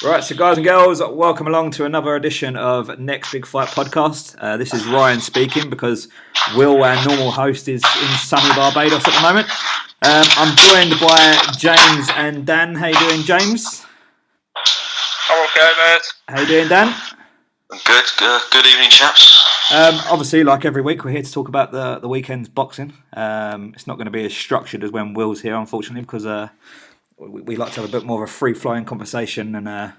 Right, so guys and girls, welcome along to another edition of Next Big Fight podcast. This is Ryan speaking because Will, our normal host, is in sunny Barbados at the moment. I'm joined by James and Dan. How you doing, James? I'm okay, mate. How you doing, Dan? Good. Good evening, chaps. Obviously, like every week, we're here to talk about the weekend's boxing. It's not going to be as structured as when Will's here, unfortunately, because we like to have a bit more of a free-flowing conversation and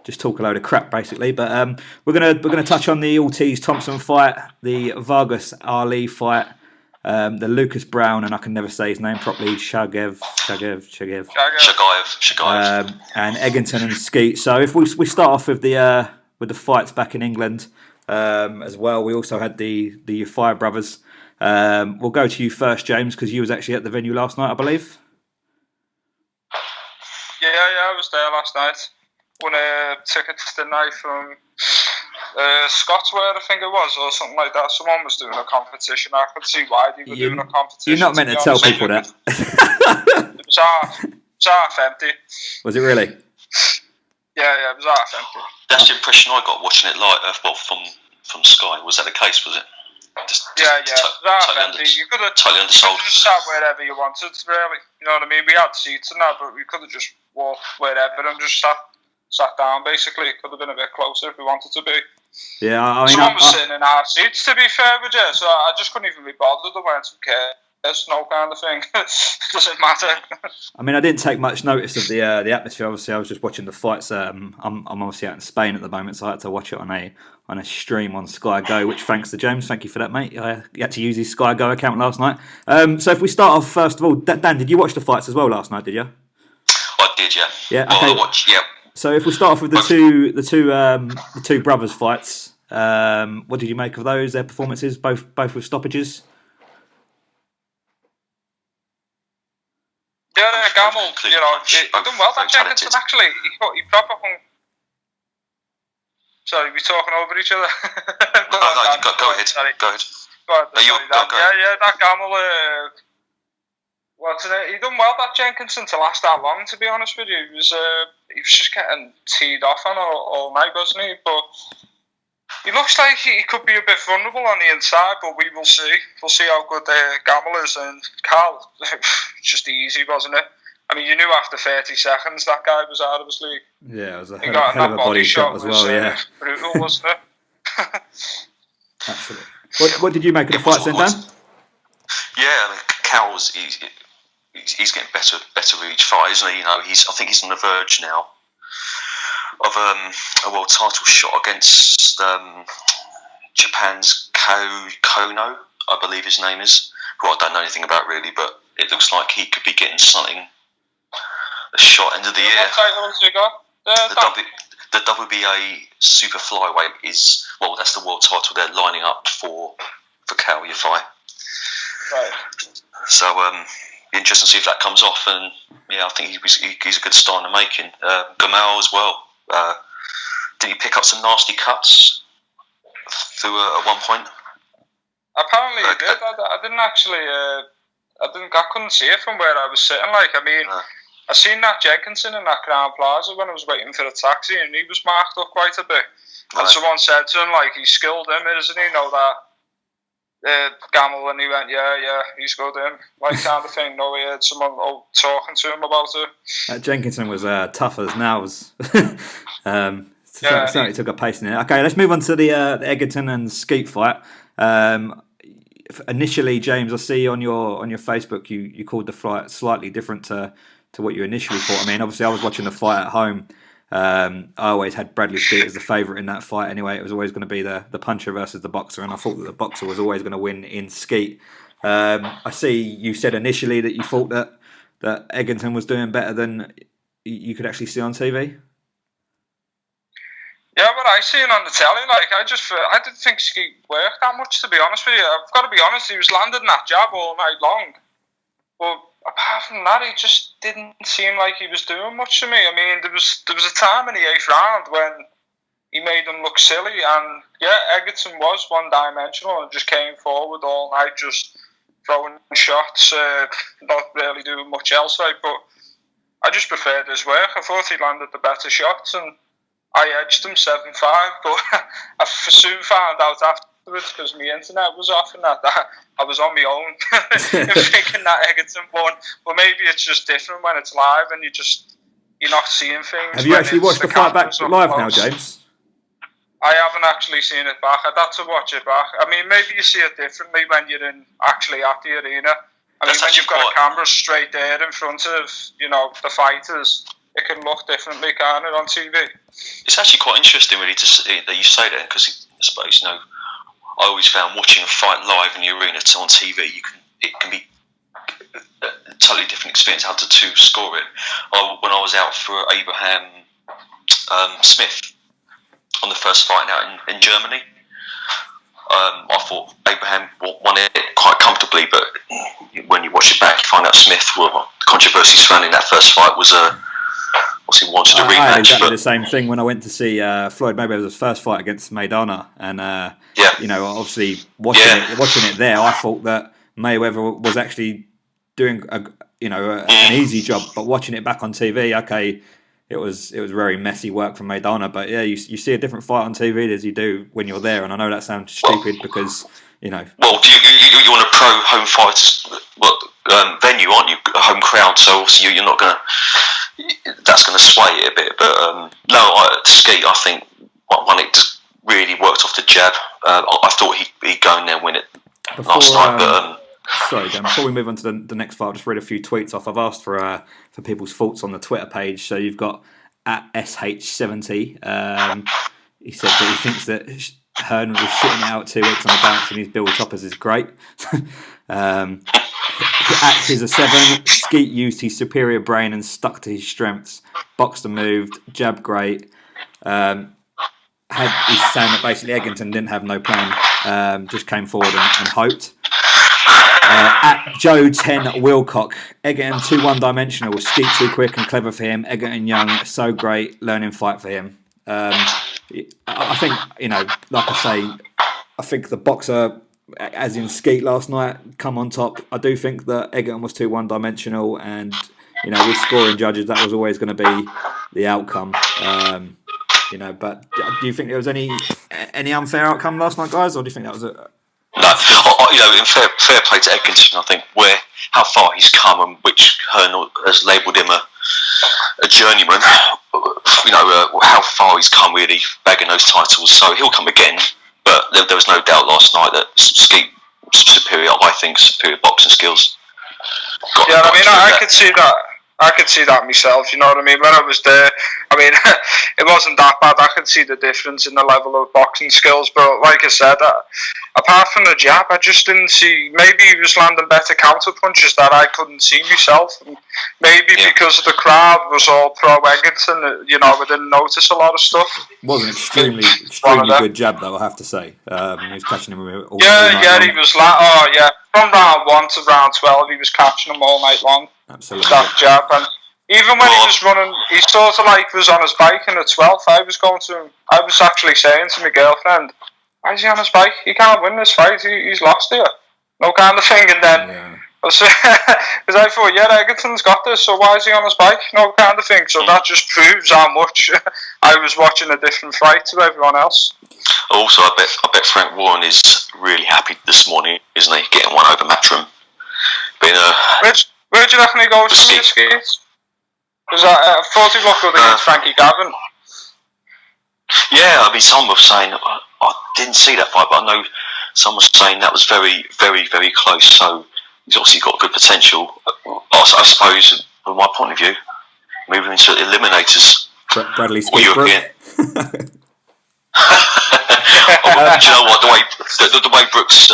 just talk a load of crap, basically. But we're gonna touch on the Ortiz Thompson fight, the Vargas Ali fight, the Lucas Browne, and I can never say his name properly, Chagaev, and Eggington and Skeete. So if we start off with the fights back in England as well, we also had the Ufire brothers. We'll go to you first, James, because you was actually at the venue last night, I believe. Yeah, I was there last night. Won a ticket tonight from Scotsware, I think it was, or something like that. Someone was doing a competition. I could see why they were doing a competition. You're not meant to tell people that. It was half empty. Was it really? Yeah, it was half empty. That's the impression I got watching it live. From Sky. Was that the case? Was it? Yeah. It was half empty. You could have just sat wherever you wanted, really. You know what I mean? We had seats and that, but we could have just walked wherever and just sat down, basically. It could have been a bit closer if we wanted to be. Yeah, I mean... Someone was sitting in our seats, to be fair with you, so I just couldn't even be bothered. I went, okay, there's no kind of thing. It doesn't matter. I mean, I didn't take much notice of the atmosphere. Obviously, I was just watching the fights. I'm obviously out in Spain at the moment, so I had to watch it on a stream on Sky Go, which thanks to James. Thank you for that, mate. I had to use his Sky Go account last night. So if we start off, first of all, Dan, did you watch the fights as well last night, did you? I did, yeah. Yeah, okay. Well, I watched, yeah. So if we start off with the two brothers fights, what did you make of those? Their performances, both with stoppages. Yeah, Gamble, he done well. That Jenkinson actually, he proper hung. Sorry, we're talking over each other. Go ahead. Sorry. Go ahead. Go ahead. Yeah, that Gamble. He done well, that Jenkinson, to last that long. To be honest with you, he was just getting teed off on all night, wasn't he? But he looks like he could be a bit vulnerable on the inside, but we will see. We'll see how good Gamble is. And Carl, just easy, wasn't it? I mean, you knew after 30 seconds that guy was out of his league. Yeah, it was a hell of a body shot as well, yeah. Brutal, wasn't it? Absolutely. What did you make of the fights then, Dan? Yeah, I mean, Cal's he's getting better each fight, isn't he? I think he's on the verge now of a world title shot against Japan's Kono, I believe his name is, who I don't know anything about really, but it looks like he could be getting something, a shot end of the year. What titles you got? The WBA super flyweight is, well, that's the world title they're lining up for Cal Yafai. Right. So, interesting to see if that comes off, and yeah, I think he's a good star in the making. Gamal as well. Did he pick up some nasty cuts through at one point? Apparently he did. I didn't actually. I couldn't see it from where I was sitting. Like, I mean, I seen that Jenkinson in that Crown Plaza when I was waiting for the taxi, and he was marked up quite a bit. Right. And someone said to him, like, he's skilled him, isn't he? Know that. Gamble, and he went, yeah, he's good him, like, kind of thing. No, he had someone talking to him about it. Jenkinson was tough as nails. Certainly took a pace in it. Okay, let's move on to the Eggington and Skeete fight. Initially, James, I see on your Facebook you called the fight slightly different to what you initially thought. I mean, obviously, I was watching the fight at home. I always had Bradley Skeete as the favourite in that fight anyway. It was always going to be the puncher versus the boxer, and I thought that the boxer was always going to win in Skeete. I see you said initially that you thought that Eggington was doing better than you could actually see on TV. Yeah, what I seen on the telly, like, I didn't think Skeete worked that much, to be honest with you. I've got to be honest, he was landing that jab all night long. But apart from that, he just didn't seem like he was doing much to me. I mean, there was a time in the 8th round when he made him look silly, and yeah, Eggington was one-dimensional and just came forward all night, just throwing shots, not really doing much else. Like, but I just preferred his work. I thought he landed the better shots, and I edged him 7-5, but I soon found out afterwards because my internet was off and that I was on my own thinking that Eggington won. But maybe it's just different when it's live and you're not seeing things. Have you actually watched the fight back live now, James? I haven't actually seen it back. I'd have to watch it back. I mean, maybe you see it differently when you're actually at the arena. I mean, when you've got a camera straight there in front of, the fighters, it can look differently, can't it, on TV? It's actually quite interesting, really, to see that you say that, because I suppose, I always found watching a fight live in the arena on TV, it can be a totally different experience how to score it. When I was out for Abraham Smith on the first fight out in Germany, I thought Abraham won it quite comfortably, but when you watch it back, you find out Smith, the controversy surrounding that first fight was obviously wanted a rematch. I had exactly the same thing when I went to see Floyd Mayweather's first fight against Maidana, and obviously watching it there, I thought that Mayweather was actually doing an easy job, but watching it back on TV, okay, it was very messy work from Maidana, but yeah, you see a different fight on TV as you do when you're there, and I know that sounds stupid because Well, you want a pro home fighters venue, aren't you? A home crowd, so obviously you're not gonna. That's going to sway it a bit, but Skeete, I think when it just really worked off the jab, I thought he'd go in there and win it last night, but. Sorry, Dan, before we move on to the next fight, I'll just read a few tweets off. I've asked for people's thoughts on the Twitter page. So you've got @SH70. He said that he thinks that Hearn was shitting out 2 weeks on the bounce and his build toppers is great. Here's a 7. Skeete used his superior brain and stuck to his strengths. Boxed and moved. Jab great. He's saying that basically Eggington didn't have no plan. Just came forward and hoped. @Joe10 Wilcock, Eggington too one-dimensional. Skeete too quick and clever for him. Eggington young, so great. Learning fight for him. I think like I say, I think the boxer, as in Skeete last night, come on top. I do think that Eggington was too one-dimensional, and with scoring judges, that was always going to be the outcome. But do you think there was any unfair outcome last night, guys, or do you think that was a? No, in fair play to Eggington, I think how far he's come, and which Hearn has labelled him a journeyman. How far he's come really bagging those titles, so he'll come again. But there was no doubt last night that Skeete superior boxing skills. I could see that. I could see that myself, you know what I mean? When I was there, it wasn't that bad. I could see the difference in the level of boxing skills, but like I said, apart from the jab, I just didn't see. Maybe he was landing better counter punches that I couldn't see myself. Maybe because the crowd was all pro Eggington, we didn't notice a lot of stuff. It was an extremely good jab, though, I have to say. He was catching him all night long. He was from round 1 to round 12, he was catching them all night long. Absolutely. That jab, and even when he was running, he sort of was on his bike in the 12th. I was actually saying to my girlfriend, "Why is he on his bike? He can't win this fight. He's lost here." No kind of thing. And then, because I thought, Eggington's got this, so why is he on his bike? No kind of thing. So that just proves how much I was watching a different fight to everyone else. Also, I bet Frank Warren is really happy this morning, isn't he? Getting one over Matchroom. Where do you reckon he goes from this Skeete? Because I thought he looked good against Frankie Gavin. Yeah, someone was saying, I didn't see that fight, but I know someone was saying that was very, very, very close, so he's obviously got good potential. I suppose, from my point of view, moving into eliminators. Bradley Skeete. Do you know what? The way Brooks'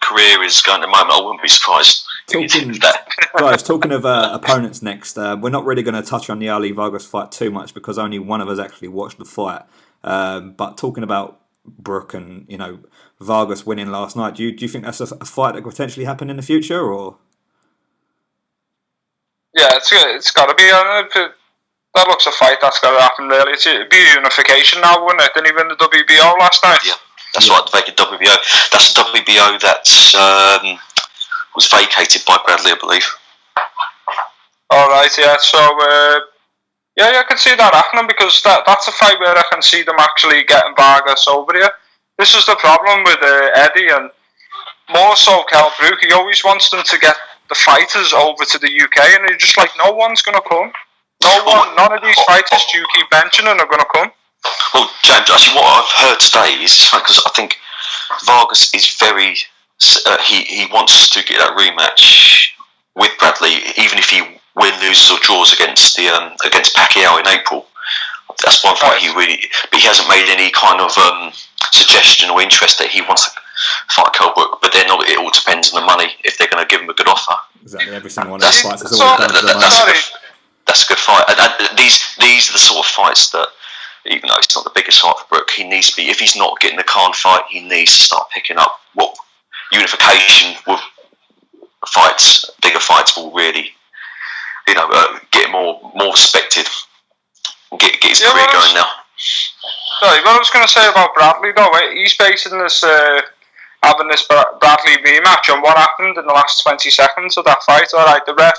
career is going at the moment, I wouldn't be surprised. Talking of opponents next, we're not really going to touch on the Ali Vargas fight too much because only one of us actually watched the fight. But talking about Brook and Vargas winning last night, do you think that's a fight that could potentially happen in the future, or? Yeah, it's got to be. That looks a fight that's got to happen. Really, it'd be unification now, wouldn't it? Didn't he win the WBO last night? Yeah, that's right. The vacant WBO. That's the WBO that's. Was vacated by Bradley, I believe. All right, yeah. So, Yeah, I can see that happening because that's a fight where I can see them actually getting Vargas over here. This is the problem with Eddie and more so Kell Brook. He always wants them to get the fighters over to the UK, and you're just like, no one's going to come. None of these fighters you keep mentioning are going to come. Well, James, actually, what I've heard today is because I think Vargas is very. He wants to get that rematch with Bradley, even if he loses or draws against Pacquiao in April. That's one fight but he hasn't made any kind of suggestion or interest that he wants to fight Kell Brook. But then it all depends on the money if they're going to give him a good offer. Exactly, every single one of those fights is always down to the money. That's a good fight. And these are the sort of fights that, even though it's not the biggest fight for Brook, he needs to be. If he's not getting the Khan fight, he needs to start picking up what unification with fights, bigger fights will really, get more respected. Get his career going now. Sorry, what I was going to say about Bradley though, he's basing this having this Bradley rematch on what happened in the last 20 seconds of that fight. Alright, the ref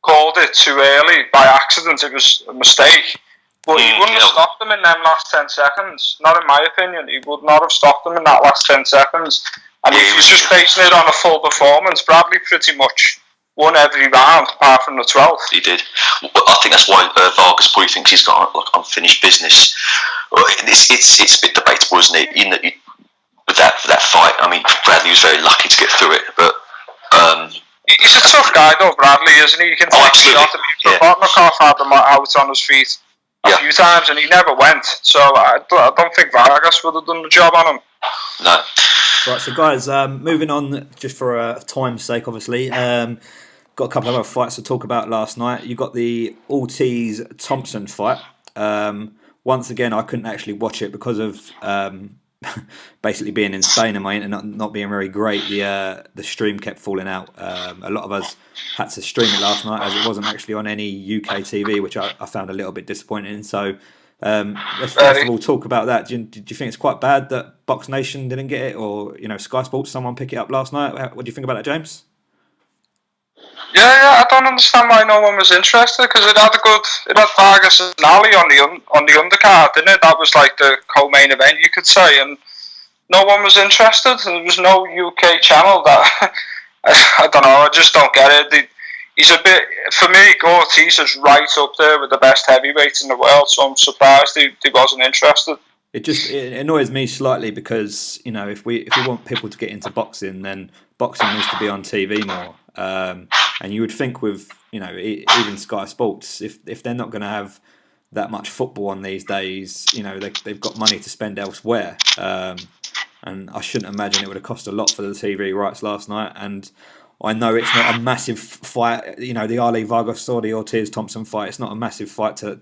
called it too early by accident. It was a mistake. But he wouldn't have stopped them in them last 10 seconds. Not in my opinion. He would not have stopped them in that last 10 seconds. And if he's just basing it on a full performance, Bradley pretty much won every round apart from the 12th. He did. I think that's why Vargas probably thinks he's got unfinished business. It's a bit debatable, isn't it? With that fight, I mean, Bradley was very lucky to get through it, but. He's a tough guy though, Bradley, isn't he? He can take a shot. Botnikov had him out on his feet a few times and he never went. So I don't think Vargas would have done the job on him. No. Right, so guys, moving on, just for time's sake, obviously. Got a couple of other fights to talk about last night. You got the Ortiz Thompson fight. Once again, I couldn't actually watch it because of basically being in Spain and my internet not being very great. The stream kept falling out. A lot of us had to stream it last night as it wasn't actually on any UK TV, which I found a little bit disappointing. So let's first of all talk about that. Do you think it's quite bad that Box Nation didn't get it, or Sky Sports, someone pick it up last night? What do you think about that, James? Yeah, I don't understand why no one was interested because it had Vargas and Ali on the undercard, didn't it? That was like the co-main event, you could say, and no one was interested. There was no UK channel that I don't know. I just don't get it. He's a bit, for me, Ortiz is right up there with the best heavyweights in the world, so I'm surprised he wasn't interested. It annoys me slightly because if we want people to get into boxing, then boxing needs to be on TV more. And you would think with even Sky Sports, if they're not going to have that much football on these days, they've got money to spend elsewhere. And I shouldn't imagine it would have cost a lot for the TV rights last night. And I know it's not a massive fight, the Ali Vargas or the Ortiz Thompson fight. It's not a massive fight to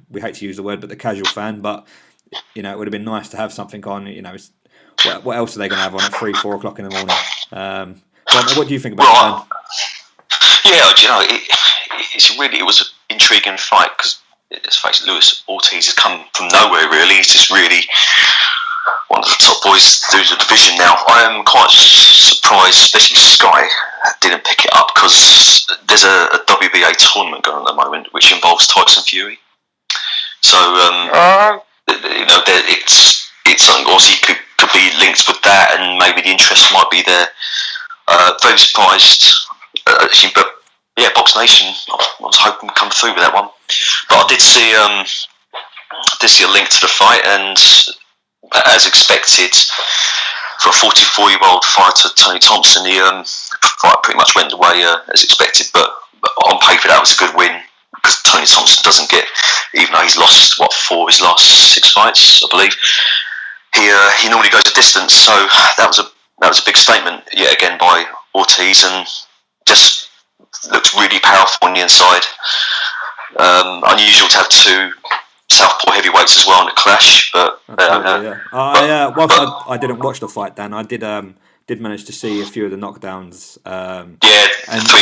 we hate to use the word, but the casual fan. But it would have been nice to have something on. What else are they going to have on at 3-4 o'clock in the morning? What do you think about that? Yeah, it was an intriguing fight because let's face it, Luis Ortiz has come from nowhere really. He's just really one of the top boys through the division now. I am quite surprised, especially Sky didn't pick it up because there's a WBA tournament going on at the moment which involves Tyson Fury. So it's something obviously could be linked with that, and maybe the interest might be there. Very surprised, actually, but yeah, Box Nation. I was hoping to come through with that one, but I did see a link to the fight, and as expected, for a 44-year-old fighter, Tony Thompson, the fight pretty much went the way as expected. But on paper, that was a good win because Tony Thompson doesn't get, even though he's lost 4 of his last 6 fights, I believe. He normally goes a distance, so that was a big statement yet again by Ortiz, and just looked really powerful on the inside. Unusual to have 2 southpaw heavyweights as well in a clash, but I didn't watch the fight, Dan. I did manage to see a few of the knockdowns. 3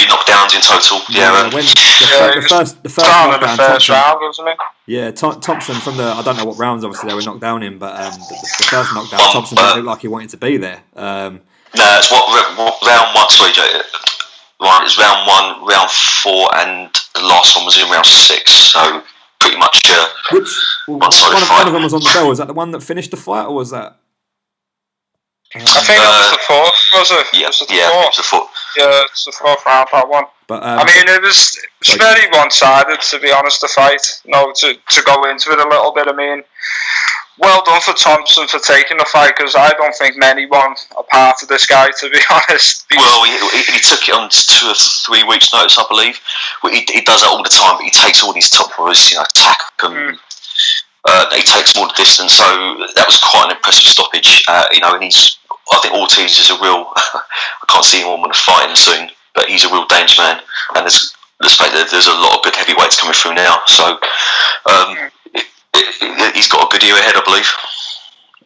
knockdowns in total. The first knockdown, Thompson, round, wasn't it? Yeah, Thompson from I don't know what rounds obviously they were knocked down in, but the first knockdown, Thompson didn't look like he wanted to be there. No, it's round 1. Sorry, Joe. Right, it's round 1, round 4, and the last one was in round 6. So pretty much one one-sided fight. of them was on the bell. Was that the one that finished the fight, or was that? I think that was the fourth, was it? Yeah, it was the fourth. Yeah, it's the fourth round, that one. But I mean, it was very one-sided, to be honest, the fight. To go into it a little bit, I mean, well done for Thompson for taking the fight, because I don't think many want a part of this guy, to be honest. Well, he took it on 2 or 3 weeks' notice, I believe. He does that all the time, but he takes all these top boys, attack them. He takes more distance, so that was quite an impressive stoppage. And I think Ortiz is a real. I can't see him fighting soon, but he's a real danger man. And there's a lot of good heavyweights coming through now, so he's got a good year ahead, I believe.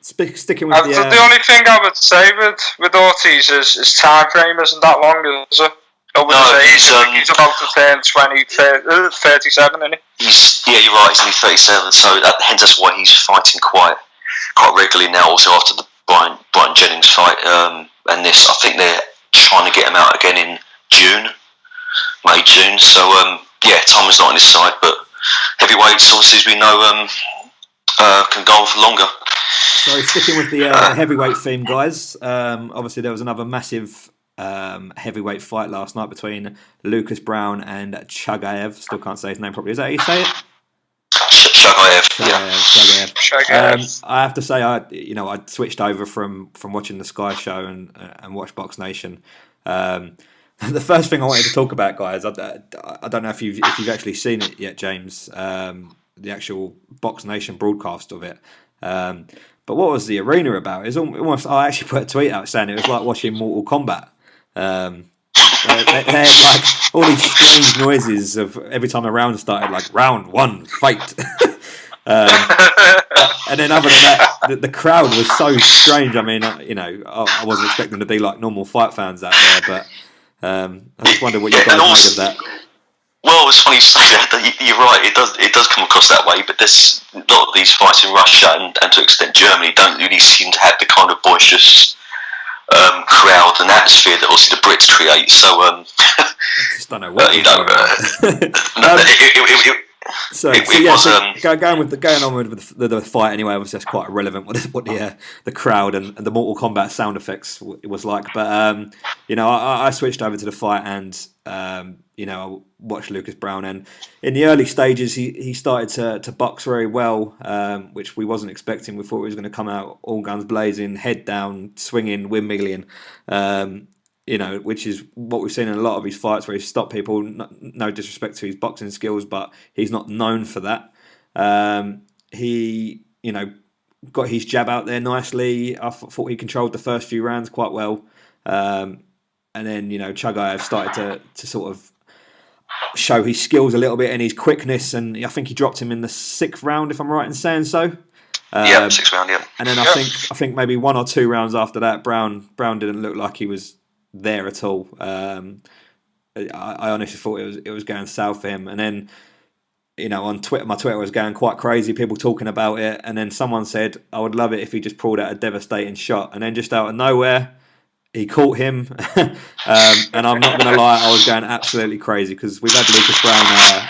Sticking with the only thing I would say with Ortiz is his time frame isn't that long, is it? He's about to turn 37, isn't he? Yeah, you're right. He's only 37, so hence that's why he's fighting quite regularly now. Also after the Brian Jennings fight, and this, I think they're trying to get him out again in May, June. So time is not on his side, but heavyweights, obviously, as we know, can go on for longer. So sticking with the heavyweight theme, guys. Obviously, there was another massive heavyweight fight last night between Lucas Browne and Chagaev. Still can't say his name properly. Is that how you say it? Chagaev. I have to say, I switched over from watching the Sky Show and watched Box Nation. The first thing I wanted to talk about, guys, I don't know if you've actually seen it yet, James. The actual Box Nation broadcast of it. But what was the arena about? It was almost. I actually put a tweet out saying it was like watching Mortal Kombat. They had like all these strange noises of every time a round started, like round 1 fight. And then other than that, the crowd was so strange. I mean, I wasn't expecting to be like normal fight fans out there, but I just wonder what you guys made of that. Well, it's funny you say that. You're right. It does come across that way. But there's a lot of these fights in Russia and to an extent Germany don't really seem to have the kind of boisterous crowd and atmosphere that also the Brits create. So I just don't know what going on with the fight anyway. Obviously, that's quite irrelevant. What the crowd and the Mortal Kombat sound effects was like. But I switched over to the fight and I watched Lucas Browne, and in the early stages he started to box very well, which we wasn't expecting. We thought he was going to come out all guns blazing, head down, swinging, windmilling. Which is what we've seen in a lot of his fights where he's stopped people. No disrespect to his boxing skills, but he's not known for that. He got his jab out there nicely. I thought he controlled the first few rounds quite well. And then, Chagaev started to sort of show his skills a little bit and his quickness. And I think he dropped him in the 6th round, if I'm right in saying so. 6th round, yeah. And then I think maybe 1 or 2 rounds after that, Browne didn't look like he was there at all. I honestly thought it was going south for him. And then, on Twitter, my Twitter was going quite crazy, people talking about it. And then someone said, I would love it if he just pulled out a devastating shot. And then just out of nowhere, he caught him. And I'm not going to lie, I was going absolutely crazy because we've had Lucas Browne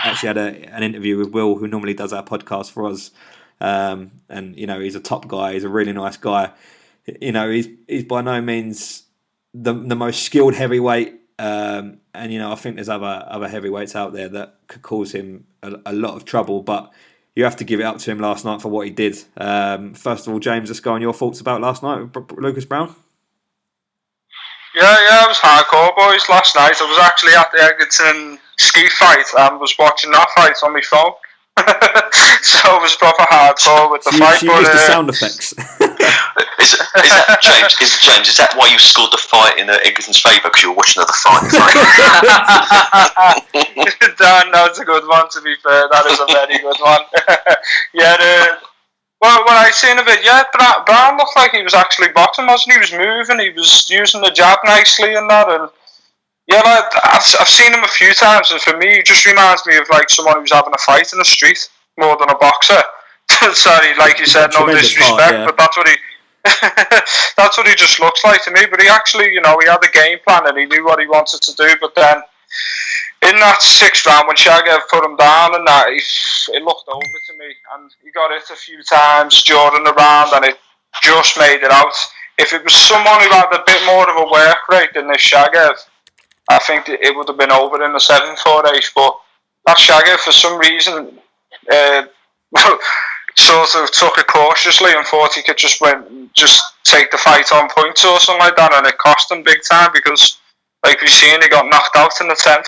actually had an interview with Will, who normally does our podcast for us. And, he's a top guy. He's a really nice guy. He's by no means the most skilled heavyweight. And, I think there's other heavyweights out there that could cause him a lot of trouble. But you have to give it up to him last night for what he did. First of all, James, let's go on your thoughts about last night with Lucas Browne. Yeah, it was hardcore, boys. Last night I was actually at the Eggington Skeete fight and was watching that fight on my phone. So it was proper hardcore with the fight. You used the sound effects. Is that James? Is that why you scored the fight in Eggington's favour? Because you were watching the fight. Dan, that's a good one. To be fair, that is a very good one. Well, when I seen a bit, Browne looked like he was actually boxing, wasn't he? He was moving, he was using the jab nicely and that, and I've seen him a few times, and for me, he just reminds me of like someone who's having a fight in the street more than a boxer. Sorry, like you said, no disrespect, but that's what he. That's what he just looks like to me. But he actually, he had a game plan and he knew what he wanted to do. But then in that 6th round when Chagaev put him down and that, it looked over to me, and he got it a few times during the round, and it just made it out. If it was someone who had a bit more of a work rate than this Chagaev, I think it would have been over in the 7-4 race. But that Chagaev, for some reason, sort of took it cautiously and thought he could just take the fight on points or something like that, and it cost him big time because, like we've seen, he got knocked out in the 10th.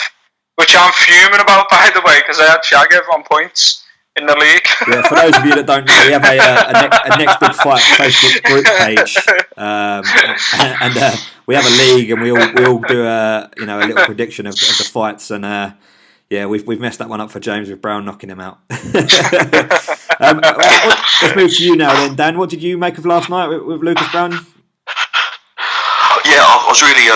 Which I'm fuming about, by the way, because I had Chagaev on points in the league. Yeah, for those of you that don't know, we have a Next Big Fight Facebook group page, and we have a league, and we all do a little prediction of the fights, and we've messed that one up for James with Browne knocking him out. Let's move to you now, then, Dan. What did you make of last night with Lucas Browne? Yeah, I was really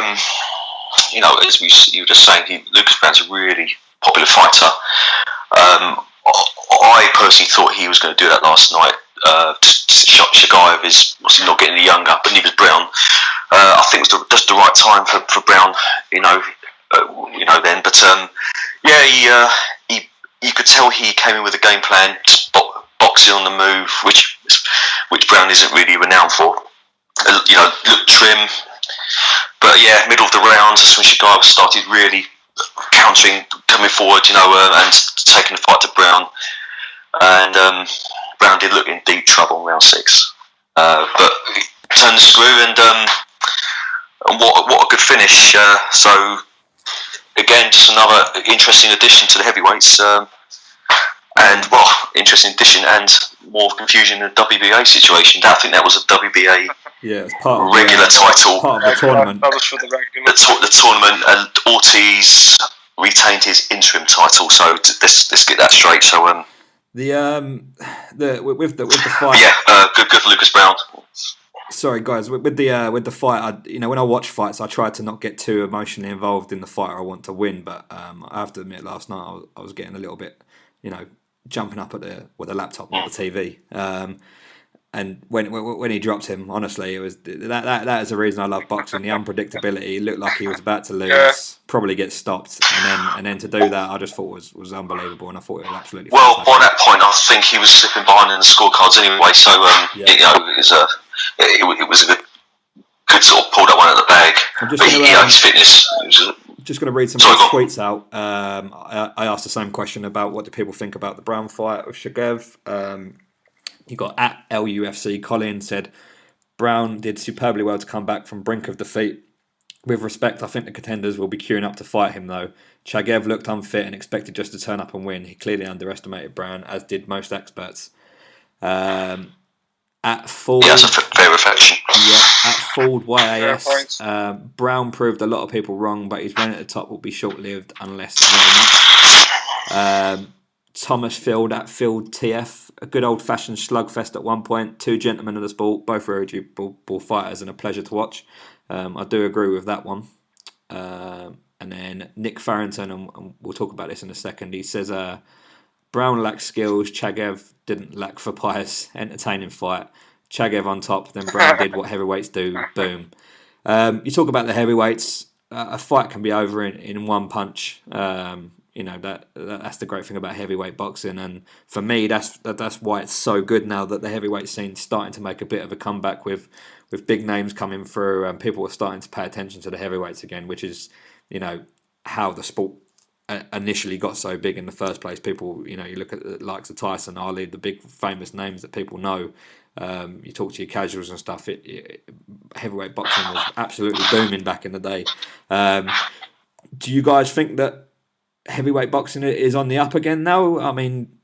as you were just saying, Lucas Browne's a really popular fighter. I personally thought he was going to do that last night. Chagaev is obviously not getting any younger, but neither was Browne. I think it was just the right time for Browne, then. But you could tell he came in with a game plan, just boxing on the move, which Browne isn't really renowned for. Looked trim. But yeah, middle of the round, that's when Chagaev started really countering, coming forward, and taking the fight to Browne. And Browne did look in deep trouble in round 6. But he turned the screw, and what a good finish. So again, just another interesting addition to the heavyweights. Interesting addition and more confusion in the WBA situation. I think that was a WBA it's part of regular title. Part of the tournament. That was for the regular. The tournament, and Ortiz retained his interim title. So let's get that straight. So with the fight. Yeah, good for Lucas Browne. Sorry, guys. With the fight, when I watch fights, I try to not get too emotionally involved in the fighter I want to win. But I have to admit, last night I was getting a little bit, jumping up at the laptop, not the TV. And when he dropped him, honestly, it was that is the reason I love boxing. The unpredictability. It looked like he was about to lose, probably get stopped, and then to do that, I just thought was unbelievable, and I thought it was absolutely. Well, fantastic. by that point, I think he was slipping behind in the scorecards anyway. So it was a good sort of pull that one out of the bag. But his fitness. Just going to read some of his tweets out. I asked the same question about what do people think about the Browne fight with Chagaev. You got at LUFC Colin said Browne did superbly well to come back from brink of defeat. With respect, I think the contenders will be queuing up to fight him though. Chagaev looked unfit and expected just to turn up and win. He clearly underestimated Browne, as did most experts. At Ford, that's a fair reflection. Yeah, at Ford YAS, Browne proved a lot of people wrong, but his run at the top will be short-lived unless very much. Thomas Field at Field TF, a good old-fashioned slugfest at one point. 2 gentlemen of the sport, both irreducible fighters, and a pleasure to watch. I do agree with that one. And then Nick Farrington, and we'll talk about this in a second. He says Browne lacks skills. Chagaev didn't lack for pious, entertaining fight. Chagaev on top, then Browne did what heavyweights do. Boom. You talk about the heavyweights. A fight can be over in one punch. That's the great thing about heavyweight boxing, and for me, that's why it's so good now that the heavyweight scene's starting to make a bit of a comeback with big names coming through, and people are starting to pay attention to the heavyweights again, which is how the sport initially got so big in the first place. People, you look at the likes of Tyson, Ali, the big famous names that people know. You talk to your casuals and stuff. Heavyweight boxing was absolutely booming back in the day. Do you guys think that heavyweight boxing is on the up again now? I mean,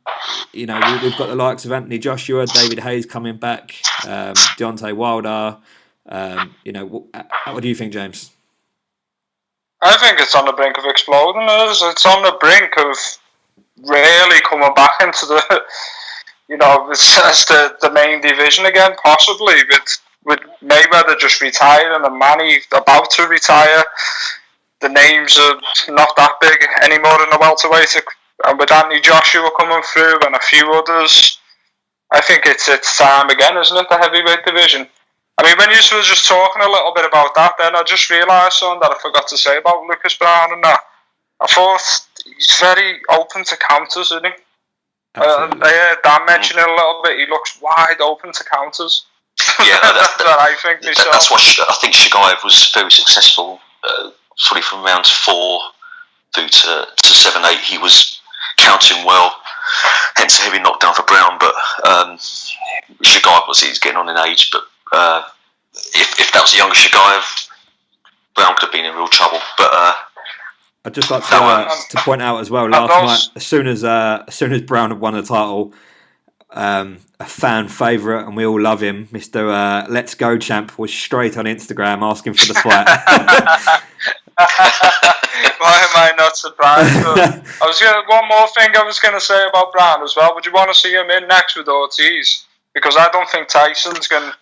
we've got the likes of Anthony Joshua, David Hayes coming back, Deontay Wilder. What do you think, James? I think it's on the brink of exploding. It's on the brink of really coming back into the, as the main division again, possibly with Mayweather just retiring and Manny about to retire. The names are not that big anymore in the welterweight, and with Anthony Joshua coming through and a few others, I think it's time again, isn't it? The heavyweight division. I mean, when you were just talking a little bit about that, then I just realised something that I forgot to say about Lucas Browne and that. I thought he's very open to counters, isn't he? Absolutely. I heard Dan mention it a little bit. He looks wide open to counters. Yeah, that's what I think myself. That's why I think Chagaev was very successful. Probably from round 4 through to 7, 8, he was countering well. Hence a heavy knockdown for Browne. But Chagaev he's getting on in age. But if that was a younger Chagaev, Browne could have been in real trouble. But I'd just like to point out as well. Last night, as soon as Browne had won the title, a fan favourite, and we all love him, Mr. Let's Go Champ, was straight on Instagram asking for the fight. Why am I not surprised? One more thing I was going to say about Browne as well. Would you want to see him in next with Ortiz? Because I don't think Tyson's going to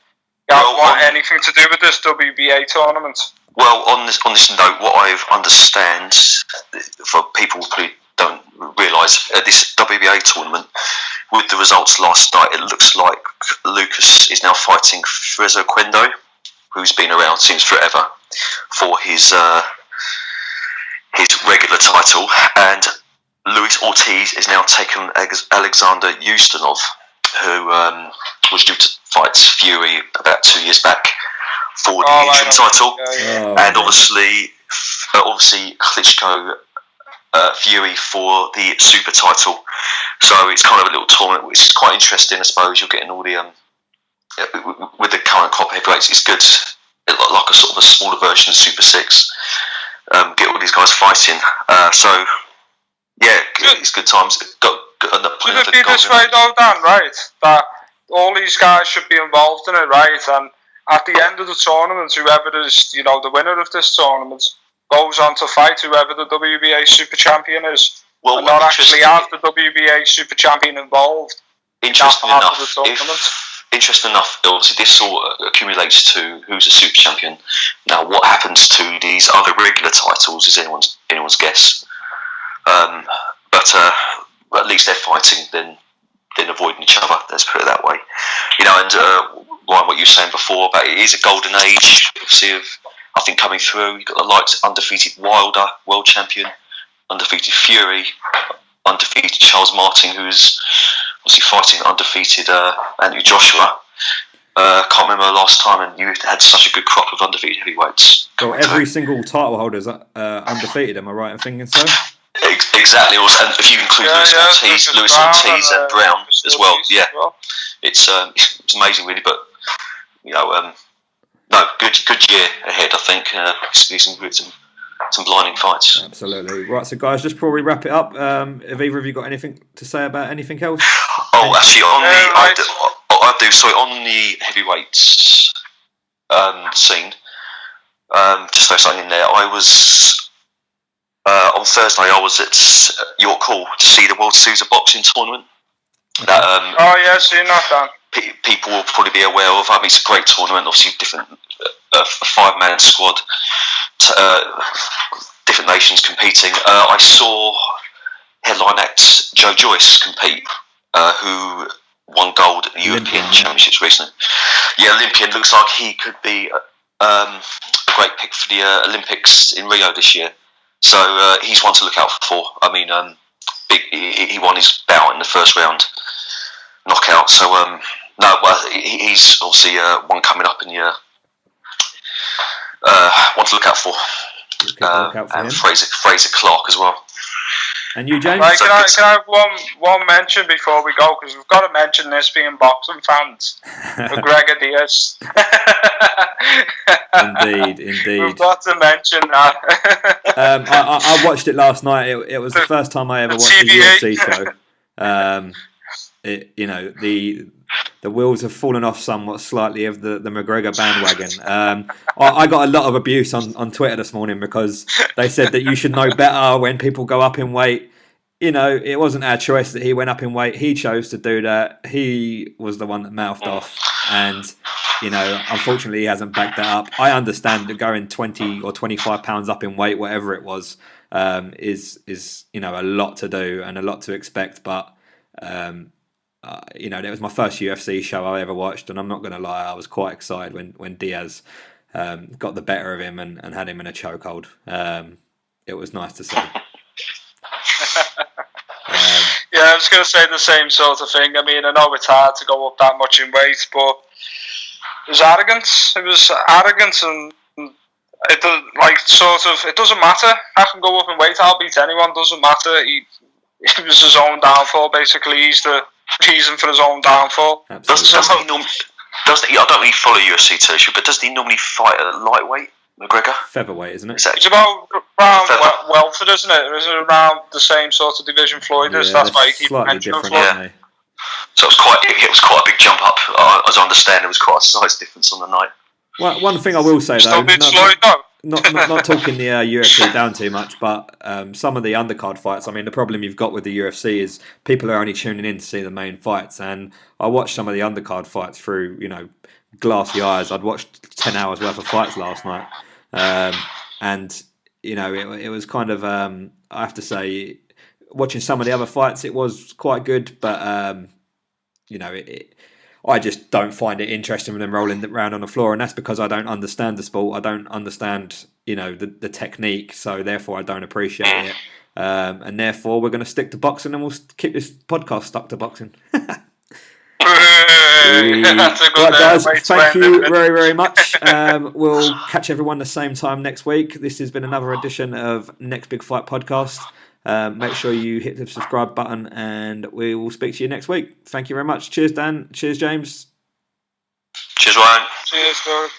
want anything to do with this WBA tournament. Well, on this note, what I've understand, for people who probably don't realise, at this WBA tournament, with the results last night, it looks like Lucas is now fighting Frezo Quendo, who's been around since forever, for his regular title, and Luis Ortiz is now taking Alexander Ustinov, who was due to fight Fury about 2 years back for the interim title, and obviously Klitschko Fury for the super title. So it's kind of a little tournament, which is quite interesting. I suppose you're getting all the with the current crop heavyweights. It's good, like a sort of a smaller version of Super 6. Get all these guys fighting. So yeah, it's good times. Got should it be this way though, Dan? Right, that all these guys should be involved in it, right? And at the end of the tournament, whoever is, the winner of this tournament goes on to fight whoever the WBA Super Champion is. Well, and not actually have the WBA Super Champion involved. Interesting enough, obviously this all accumulates to who's a Super Champion. Now, what happens to these other regular titles is anyone's guess. But at least they're fighting, then avoiding each other. Let's put it that way. And Ryan, what you were saying before about it is a golden age, obviously, of I think coming through. You've got the likes of undefeated Wilder, world champion, undefeated Fury, undefeated Charles Martin, who's obviously fighting undefeated Anthony Joshua. Can't remember last time, and you had such a good crop of undefeated heavyweights. Well, every single title holder is undefeated. Am I right in thinking so? Exactly, and if you include Luis Ortiz and Browne as well, it's amazing, really. But no, good year ahead. I think some blinding fights. Absolutely. Right, so guys, just before we wrap it up, have either of you got anything to say about anything else? Oh, actually, on the heavyweights scene, just throw something in there. I was on Thursday. I was at York Hall to see the World Series of Boxing tournament. Seen that, Dan. People will probably be aware of. I mean, it's a great tournament. Obviously, different a 5-man squad, different nations competing. I saw headline act Joe Joyce compete, who won gold at the European Championships recently. Yeah, Olympian. Looks like he could be a great pick for the Olympics in Rio this year. So he's one to look out for. I mean, he won his bout in the first round knockout. So he's obviously one coming up in the one to look out for. And Fraser Clark as well. And you, James? Right, can I have one mention before we go? Because we've got to mention this being boxing fans. McGregor Diaz. Indeed. We've got to mention that. I watched it last night. It was the first time I ever watched a UFC show. The wheels have fallen off somewhat slightly of the McGregor bandwagon. I got a lot of abuse on Twitter this morning because they said that you should know better when people go up in weight. It wasn't our choice that he went up in weight. He chose to do that. He was the one that mouthed off. And, unfortunately he hasn't backed that up. I understand that going 20 or 25 pounds up in weight, whatever it was, is a lot to do and a lot to expect. But, it was my first UFC show I ever watched, and I'm not going to lie, I was quite excited when Diaz got the better of him and had him in a chokehold. It was nice to see. Yeah, I was going to say the same sort of thing. I mean, I know it's hard to go up that much in weight, but it was arrogance. It was arrogance, and it doesn't matter. I can go up in weight. I'll beat anyone. Doesn't matter. It was his own downfall. Basically, he's the reason for his own downfall. I don't really follow UFC too, but does he normally fight at lightweight, McGregor? Featherweight, isn't it? It's about around welfare, isn't it? Is it around the same sort of division Floyd is? That's why you keep mentioning Floyd. Yeah. So it was quite a big jump up. As I understand, it was quite a size difference on the night. Well, one thing I will say though, not talking the UFC down too much, but some of the undercard fights. I mean, the problem you've got with the UFC is people are only tuning in to see the main fights, and I watched some of the undercard fights through, glassy eyes. I'd watched 10 hours worth of fights last night, and it was kind of I have to say, watching some of the other fights, it was quite good, but I just don't find it interesting when them rolling around on the floor, and that's because I don't understand the sport. I don't understand, the technique, so therefore I don't appreciate it. And therefore we're going to stick to boxing, and we'll keep this podcast stuck to boxing. That's a good, right, guys, thank you very, very much. We'll catch everyone the same time next week. This has been another edition of Next Big Fight Podcast. Make sure you hit the subscribe button, and we will speak to you next week. Thank you very much. Cheers, Dan. Cheers, James. Cheers, Ryan. Cheers, guys.